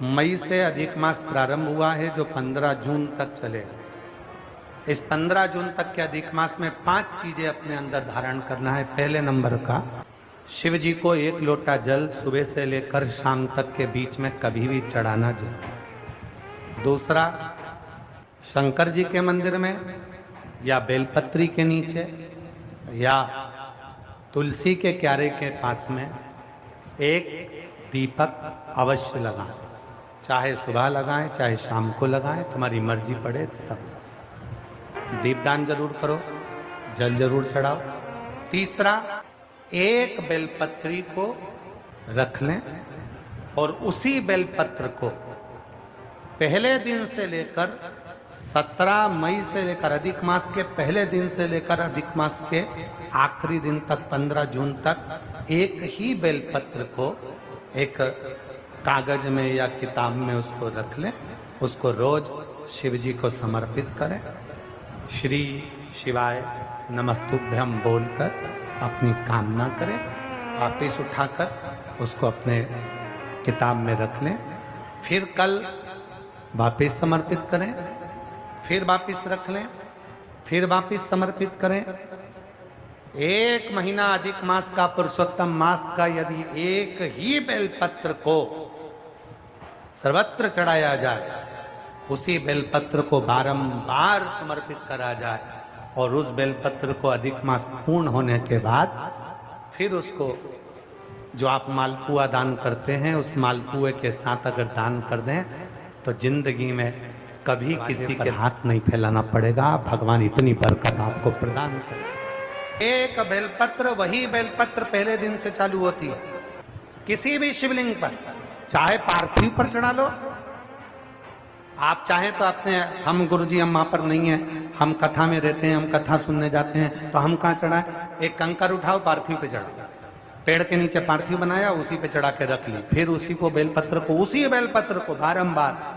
मई से अधिक मास प्रारंभ हुआ है जो 15 जून तक चलेगा। इस 15 जून तक के अधिक मास में 5 चीजें अपने अंदर धारण करना है। पहले नंबर का, शिव जी को 1 लोटा जल सुबह से लेकर शाम तक के बीच में कभी भी चढ़ाना जरूर। दूसरा, शंकर जी के मंदिर में या बेलपत्री के नीचे या तुलसी के क्यारे के पास में एक दीपक अवश्य लगाएं। चाहे सुबह लगाएं चाहे शाम को लगाएं, तुम्हारी मर्जी पड़े तब। दीपदान जरूर करो, जल जरूर चढ़ाओ। तीसरा, एक बेलपत्री को रख लें और उसी बेलपत्र को पहले दिन से लेकर 17 मई से लेकर अधिक मास के पहले दिन से लेकर अधिक मास के आखिरी दिन तक 15 जून तक एक ही बेलपत्र को एक कागज में या किताब में उसको रख लें। उसको रोज शिव जी को समर्पित करें। श्री शिवाय नमस्तुभ्यम बोलकर अपनी कामना करें। वापिस उठाकर उसको अपने किताब में रख लें। फिर कल वापिस समर्पित करें, फिर वापिस रख लें, फिर वापिस समर्पित करें। 1 महीना अधिक मास का, पुरुषोत्तम मास का यदि एक ही बेलपत्र को सर्वत्र चढ़ाया जाए, उसी बेलपत्र को बारंबार समर्पित करा जाए और उस बेलपत्र को अधिक मास पूर्ण होने के बाद फिर उसको जो आप मालपुआ दान करते हैं उस मालपुए के साथ अगर दान कर दें तो जिंदगी में कभी किसी के हाथ नहीं फैलाना पड़ेगा। भगवान इतनी बरकत आपको प्रदान करे। एक बेलपत्र, वही बेलपत्र पहले दिन से चालू होती है। किसी भी शिवलिंग पर, चाहे पार्थिव पर चढ़ा लो, आप चाहें तो अपने, हम गुरुजी हम वहां पर नहीं है, हम कथा में रहते हैं, हम कथा सुनने जाते हैं, तो हम कहाँ चढ़ाएं? एक कंकर उठाओ, पार्थिव पे चढ़ाओ। पेड़ के नीचे पार्थिव बनाया, उसी पे चढ़ा के रख ली। फिर उसी को बेलपत्र को, उसी बेलपत्र को बारंबार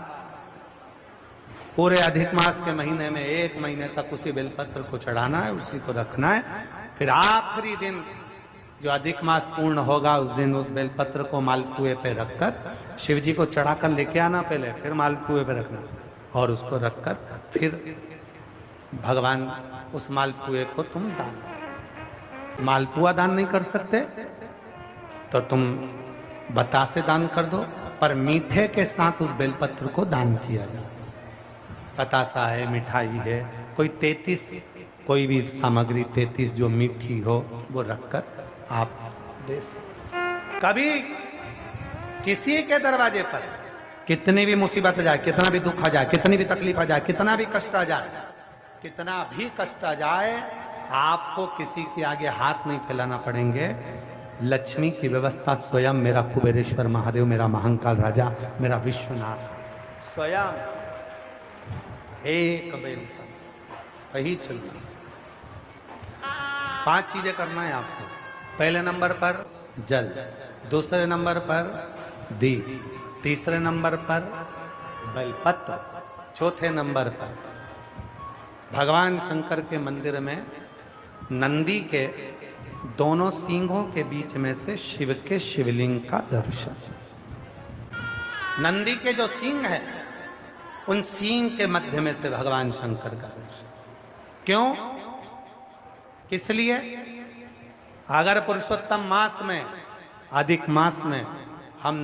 पूरे अधिक मास के महीने में 1 महीने तक उसी बेलपत्र को चढ़ाना है, उसी को रखना है। फिर आखिरी दिन जो अधिक मास पूर्ण होगा उस दिन उस बेलपत्र को मालपुए पे रखकर शिव जी को चढ़ाकर लेके आना पहले, फिर मालपुए पे रखना और उसको रखकर फिर भगवान उस मालपुए को तुम दान। मालपुआ दान नहीं कर सकते तो तुम बतासे दान कर दो, पर मीठे के साथ उस बेलपत्र को दान किया जाए। बतासा है, मिठाई है, कोई 33 कोई भी सामग्री 33 जो मीठी हो वो रखकर आप दे सकते। कभी किसी के दरवाजे पर कितनी भी मुसीबत आ जाए, कितना भी दुख आ जाए, कितनी भी तकलीफ आ जाए, कितना भी कष्ट आ जाए, कितना भी कष्ट आ जाए, आपको किसी के आगे हाथ नहीं फैलाना पड़ेंगे। लक्ष्मी की व्यवस्था स्वयं मेरा कुबेरेश्वर महादेव, मेरा महाकाल राजा, मेरा विश्वनाथ स्वयं एक बेल वही चलती। 5 चीजें करना है आपको। पहले नंबर पर जल, दूसरे नंबर पर दीप, तीसरे नंबर पर बेलपत्र, चौथे नंबर पर भगवान शंकर के मंदिर में नंदी के दोनों सींगों के बीच में से शिव के शिवलिंग का दर्शन। नंदी के जो सींग है उन सींग के मध्य में से भगवान शंकर का दर्शन। क्यों? किस लिए? अगर पुरुषोत्तम मास में, अधिक मास में हम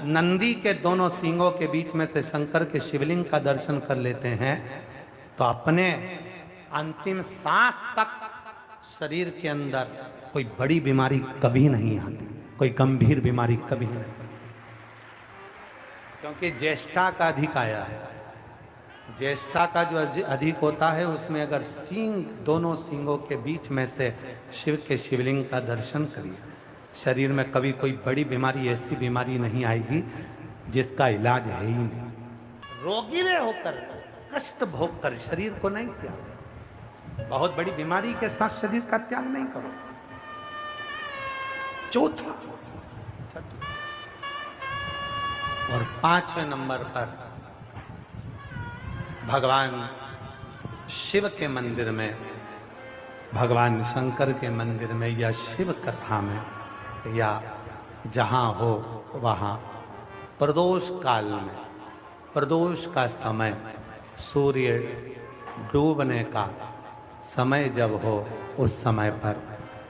नंदी के दोनों सींगों के बीच में से शंकर के शिवलिंग का दर्शन कर लेते हैं तो अपने अंतिम सांस तक शरीर के अंदर कोई बड़ी बीमारी कभी नहीं आती, कोई गंभीर बीमारी कभी नहीं, क्योंकि ज्येष्ठा का अधिक आया है। ज्येष्ठा का जो अधिक होता है उसमें अगर सींग, दोनों सींगों के बीच में से शिव के शिवलिंग का दर्शन करिए, शरीर में कभी कोई बड़ी बीमारी, ऐसी बीमारी नहीं आएगी जिसका इलाज है ही नहीं। रोगी ने होकर, कष्ट भोग कर शरीर को नहीं त्याग, बहुत बड़ी बीमारी के साथ शरीर का त्याग नहीं करो। चौथा और 5वें नंबर पर भगवान शिव के मंदिर में, भगवान शंकर के मंदिर में या शिव कथा में या जहाँ हो वहाँ प्रदोष काल में, प्रदोष का समय, सूर्य डूबने का समय जब हो, उस समय पर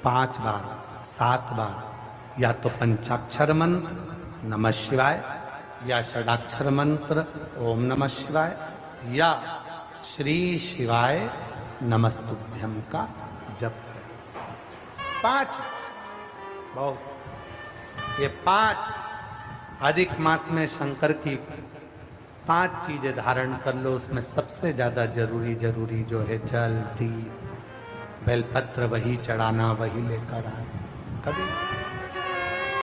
5 बार 7 बार या तो पंचाक्षर मंत्र नमः शिवाय, या षडाक्षर मंत्र ओम नमः शिवाय, या श्री शिवाय नमस्तुभ्यं का जप करें। 5 बहुत, ये 5 अधिक मास में शंकर की 5 चीजें धारण कर लो। उसमें सबसे ज्यादा जरूरी जो है जल, दीप, बेलपत्र वही चढ़ाना, वही लेकर आना। कभी